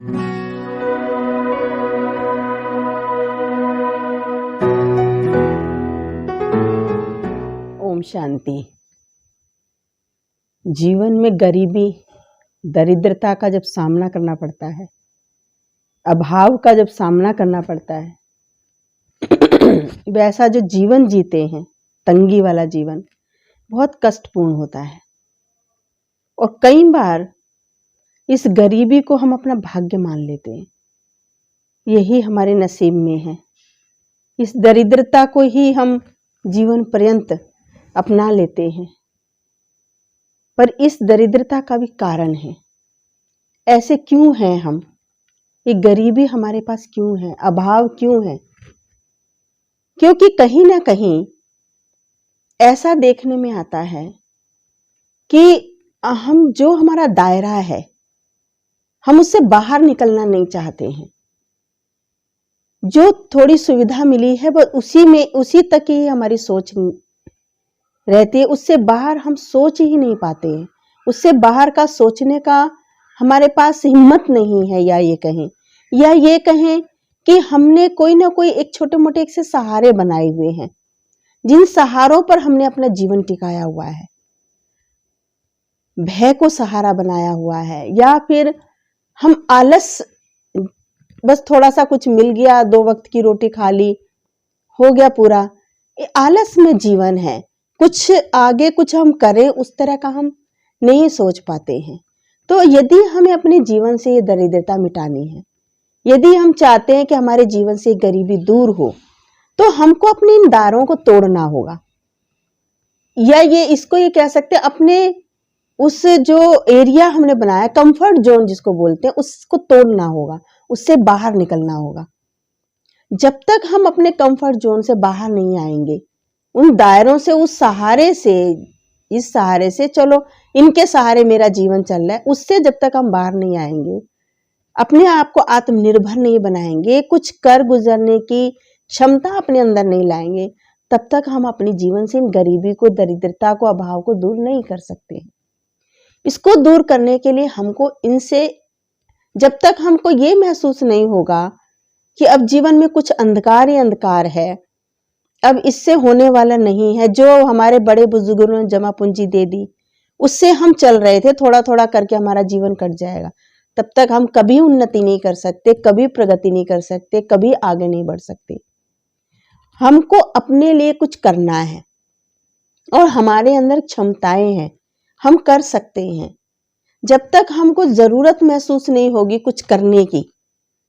ओम शांति। जीवन में गरीबी, दरिद्रता का जब सामना करना पड़ता है, अभाव का जब सामना करना पड़ता है, वैसा जो जीवन जीते हैं, तंगी वाला जीवन, बहुत कष्टपूर्ण होता है। और कई बार इस गरीबी को हम अपना भाग्य मान लेते हैं, यही हमारे नसीब में है। इस दरिद्रता को ही हम जीवन पर्यंत अपना लेते हैं। पर इस दरिद्रता का भी कारण है। ऐसे क्यों हैं हम? ये गरीबी हमारे पास क्यों है? अभाव क्यों है? क्योंकि कहीं ना कहीं ऐसा देखने में आता है कि हम जो हमारा दायरा है, हम उससे बाहर निकलना नहीं चाहते हैं। जो थोड़ी सुविधा मिली है वो उसी तक ही हमारी सोच रहती है। उससे बाहर हम सोच ही नहीं पाते हैं। उससे बाहर का सोचने का हमारे पास हिम्मत नहीं है। या ये कहें कि हमने कोई ना कोई एक छोटे मोटे एक से सहारे बनाए हुए हैं, जिन सहारों पर हमने अपना जीवन टिकाया हुआ है। भय को सहारा बनाया हुआ है, या फिर हम आलस, बस थोड़ा सा कुछ मिल गया, 2 वक्त की रोटी खा ली, हो गया पूरा। ये आलस में जीवन है। कुछ आगे कुछ हम करें उस तरह का हम नहीं सोच पाते हैं। तो यदि हमें अपने जीवन से ये दरिद्रता मिटानी है, यदि हम चाहते हैं कि हमारे जीवन से गरीबी दूर हो, तो हमको अपने इन दारों को तोड़ना होगा। या इसको ये कह सकते हैं, अपने उस जो एरिया हमने बनाया, कंफर्ट जोन जिसको बोलते हैं, उसको तोड़ना होगा, उससे बाहर निकलना होगा। जब तक हम अपने कंफर्ट जोन से बाहर नहीं आएंगे, उन दायरों से, उस सहारे से, इस सहारे से, चलो इनके सहारे मेरा जीवन चल रहा है, उससे जब तक हम बाहर नहीं आएंगे, अपने आप को आत्मनिर्भर नहीं बनाएंगे, कुछ कर गुजरने की क्षमता अपने अंदर नहीं लाएंगे, तब तक हम अपने जीवन से इन गरीबी को, दरिद्रता को, अभाव को दूर नहीं कर सकते। इसको दूर करने के लिए हमको इनसे, जब तक हमको ये महसूस नहीं होगा कि अब जीवन में कुछ अंधकार ही अंधकार है, अब इससे होने वाला नहीं है, जो हमारे बड़े बुजुर्गों ने जमा पूंजी दे दी उससे हम चल रहे थे, थोड़ा थोड़ा करके हमारा जीवन कट जाएगा, तब तक हम कभी उन्नति नहीं कर सकते, कभी प्रगति नहीं कर सकते, कभी आगे नहीं बढ़ सकते। हमको अपने लिए कुछ करना है और हमारे अंदर क्षमताएं हैं, हम कर सकते हैं। जब तक हमको जरूरत महसूस नहीं होगी कुछ करने की,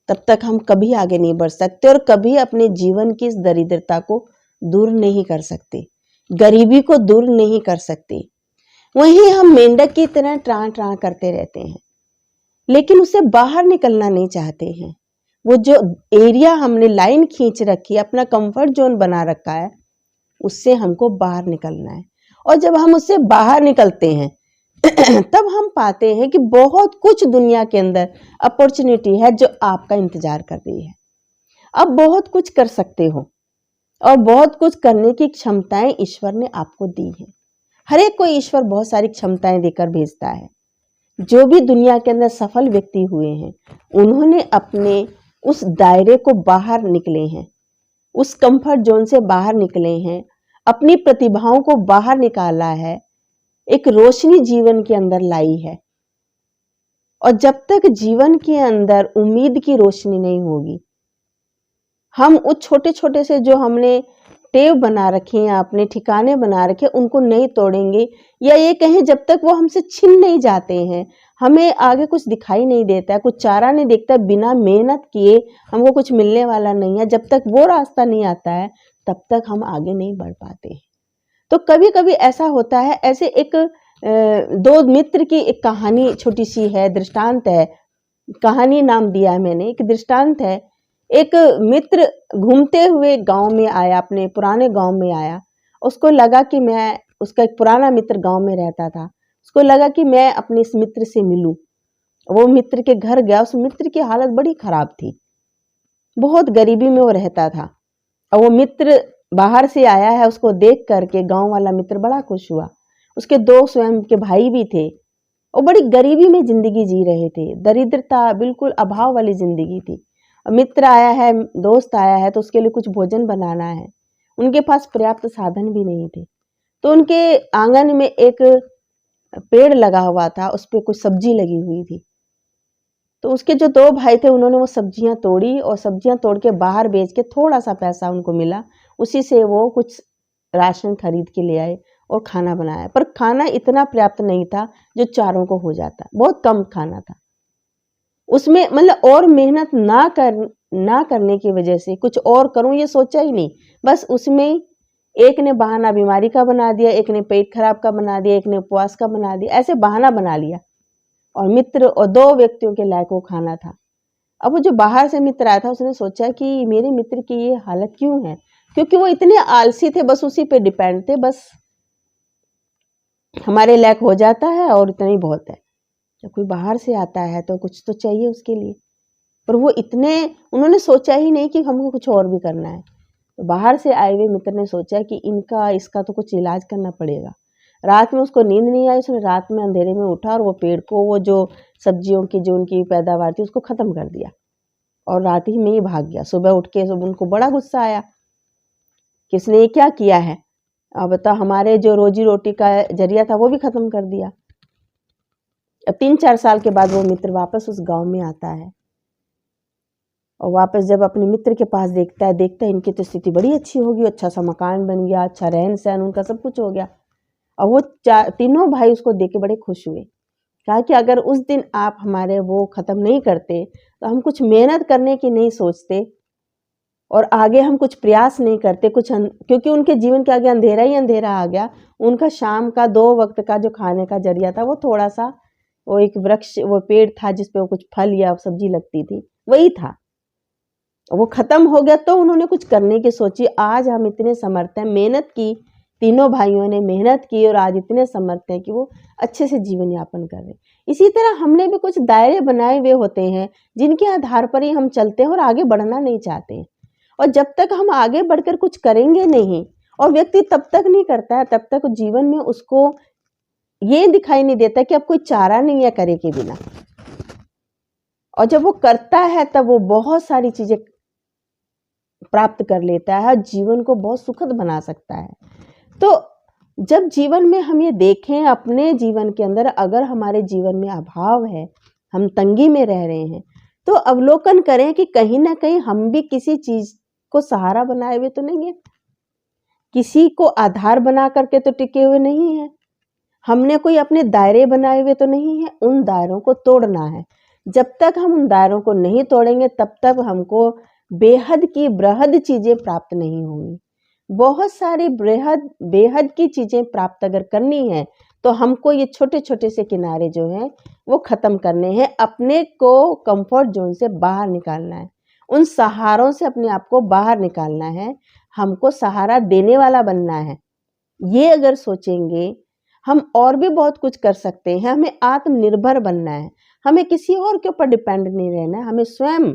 तब तक हम कभी आगे नहीं बढ़ सकते और कभी अपने जीवन की इस दरिद्रता को दूर नहीं कर सकते, गरीबी को दूर नहीं कर सकते। वहीं हम मेंढक की तरह ट्रां ट्रां करते रहते हैं, लेकिन उससे बाहर निकलना नहीं चाहते हैं। वो जो एरिया हमने लाइन खींच रखी है, अपना कंफर्ट जोन बना रखा है, उससे हमको बाहर निकलना है। और जब हम उससे बाहर निकलते हैं तब हम पाते हैं कि बहुत कुछ दुनिया के अंदर अपॉर्चुनिटी है जो आपका इंतजार कर रही है। आप बहुत कुछ कर सकते हो और बहुत कुछ करने की क्षमताएं ईश्वर ने आपको दी है। हर एक को ईश्वर बहुत सारी क्षमताएं देकर भेजता है। जो भी दुनिया के अंदर सफल व्यक्ति हुए हैं, उन्होंने अपने उस दायरे को बाहर निकले हैं, उस कंफर्ट जोन से बाहर निकले हैं, अपनी प्रतिभाओं को बाहर निकाला है, एक रोशनी जीवन के अंदर लाई है। और जब तक जीवन के अंदर उम्मीद की रोशनी नहीं होगी, हम उस छोटे छोटे से जो हमने टेव बना रखे हैं, अपने ठिकाने बना रखे, उनको नहीं तोड़ेंगे। या ये कहें, जब तक वो हमसे छिन नहीं जाते हैं, हमें आगे कुछ दिखाई नहीं देता है, कुछ चारा नहीं दिखता, बिना मेहनत किए हमको कुछ मिलने वाला नहीं है, जब तक वो रास्ता नहीं आता है तब तक हम आगे नहीं बढ़ पाते। तो कभी कभी ऐसा होता है, ऐसे एक 2 मित्र की एक कहानी छोटी सी है, दृष्टांत है, कहानी नाम दिया है मैंने, एक दृष्टांत है। एक मित्र घूमते हुए गांव में आया, अपने पुराने गांव में आया। उसको लगा कि उसका एक पुराना मित्र गांव में रहता था, उसको लगा कि मैं अपने इस मित्र से मिलूं। वो मित्र के घर गया। उस मित्र की हालत बड़ी खराब थी, बहुत गरीबी में वो रहता था। और वो मित्र बाहर से आया है, उसको देख करके गांव वाला मित्र बड़ा खुश हुआ। उसके 2 स्वयं के भाई भी थे, और बड़ी गरीबी में जिंदगी जी रहे थे, दरिद्रता, बिल्कुल अभाव वाली जिंदगी थी। मित्र आया है, दोस्त आया है तो उसके लिए कुछ भोजन बनाना है, उनके पास पर्याप्त साधन भी नहीं थे। तो उनके आंगन में एक पेड़ लगा हुआ था, उस पे कुछ सब्जी लगी हुई थी। तो उसके जो दो भाई थे उन्होंने वो सब्जियां तोड़ी और सब्जियां तोड़ के बाहर बेच के थोड़ा सा पैसा उनको मिला, उसी से वो कुछ राशन खरीद के ले आए और खाना बनाया। पर खाना इतना पर्याप्त नहीं था जो चारों को हो जाता, बहुत कम खाना था उसमें। मतलब और मेहनत ना करने की वजह से कुछ और करूं ये सोचा ही नहीं, बस उसमें एक ने बहाना बीमारी का बना दिया, एक ने पेट खराब का बना दिया, एक ने उपवास का बना दिया, ऐसे बहाना बना लिया। और मित्र और दो व्यक्तियों के लायक वो खाना था। अब वो जो बाहर से मित्र आया था उसने सोचा कि मेरे मित्र की ये हालत क्यों है, क्योंकि वो इतने आलसी थे, बस उसी पे डिपेंड थे, बस हमारे लायक हो जाता है और इतना ही बहुत है। जब कोई बाहर से आता है तो कुछ तो चाहिए उसके लिए, पर वो इतने, उन्होंने सोचा ही नहीं कि हमको कुछ और भी करना है। तो बाहर से आए हुए मित्र ने सोचा कि इसका तो कुछ इलाज करना पड़ेगा। रात में उसको नींद नहीं आई, उसने रात में अंधेरे में उठा और वो पेड़ को, वो जो सब्जियों की जो उनकी पैदावार थी उसको खत्म कर दिया और रात ही में ही भाग गया। सुबह उठ के सब उनको बड़ा गुस्सा आया, किसने ये क्या किया है, अब बता, हमारे जो रोजी रोटी का जरिया था वो भी खत्म कर दिया। अब 3-4 साल के बाद वो मित्र वापस उस गांव में आता है और वापस जब अपने मित्र के पास देखता है इनकी तो स्थिति बड़ी अच्छी होगी, अच्छा सा मकान बन गया, अच्छा रहन सहन, उनका सब कुछ हो गया। और वो तीनों भाई उसको देख के बड़े खुश हुए, कहा कि अगर उस दिन आप हमारे वो खत्म नहीं करते तो हम कुछ मेहनत करने की नहीं सोचते और आगे हम कुछ प्रयास नहीं करते क्योंकि उनके जीवन के आगे अंधेरा ही अंधेरा आ गया। उनका शाम का 2 वक्त का जो खाने का जरिया था वो थोड़ा सा, वो एक वृक्ष, वो पेड़ था जिसपे वो कुछ फल या सब्जी लगती थी, वही था, वो खत्म हो गया। तो उन्होंने कुछ करने की सोची। आज हम इतने समर्थ हैं, मेहनत की, तीनों भाइयों ने मेहनत की और आज इतने समर्थ हैं कि वो अच्छे से जीवन यापन कर रहे हैं। इसी तरह हमने भी कुछ दायरे बनाए हुए होते हैं जिनके आधार पर ही हम चलते हैं और आगे बढ़ना नहीं चाहते हैं। और जब तक हम आगे बढ़कर कुछ करेंगे नहीं, और व्यक्ति तब तक नहीं करता है, तब तक जीवन में उसको ये दिखाई नहीं देता कि अब कोई चारा नहीं है करे के बिना। और जब वो करता है तब वो बहुत सारी चीजें प्राप्त कर लेता है, जीवन को बहुत सुखद बना सकता है। तो जब जीवन में हम ये देखें अपने जीवन के अंदर, अगर हमारे जीवन में अभाव है, हम तंगी में रह रहे हैं, तो अवलोकन करें कि कहीं ना कहीं हम भी किसी चीज को सहारा बनाए हुए तो नहीं है, किसी को आधार बना करके तो टिके हुए नहीं है, हमने कोई अपने दायरे बनाए हुए तो नहीं है। उन दायरों को तोड़ना है। जब तक हम उन दायरों को नहीं तोड़ेंगे तब तक हमको बेहद की बृहद चीजें प्राप्त नहीं होंगी। बहुत सारी बेहद की चीजें प्राप्त अगर करनी है तो हमको ये छोटे छोटे से किनारे जो हैं वो खत्म करने हैं, अपने को कंफर्ट जोन से बाहर निकालना है, उन सहारों से अपने आप को बाहर निकालना है, हमको सहारा देने वाला बनना है। ये अगर सोचेंगे हम और भी बहुत कुछ कर सकते हैं। हमें आत्मनिर्भर बनना है, हमें किसी और के ऊपर डिपेंड नहीं रहना है, हमें स्वयं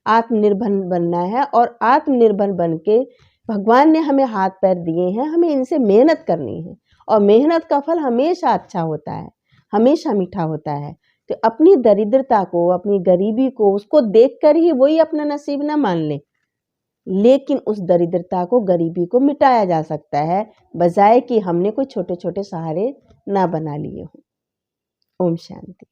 आत्मनिर्भर बनना है। और आत्मनिर्भर बन के भगवान ने हमें हाथ पैर दिए हैं, हमें इनसे मेहनत करनी है और मेहनत का फल हमेशा अच्छा होता है, हमेशा मीठा होता है। तो अपनी दरिद्रता को, अपनी गरीबी को, उसको देखकर ही वही अपना नसीब ना मान ले, लेकिन उस दरिद्रता को, गरीबी को मिटाया जा सकता है, बजाय कि हमने कोई छोटे छोटे सहारे ना बना लिए हों। ओम शांति।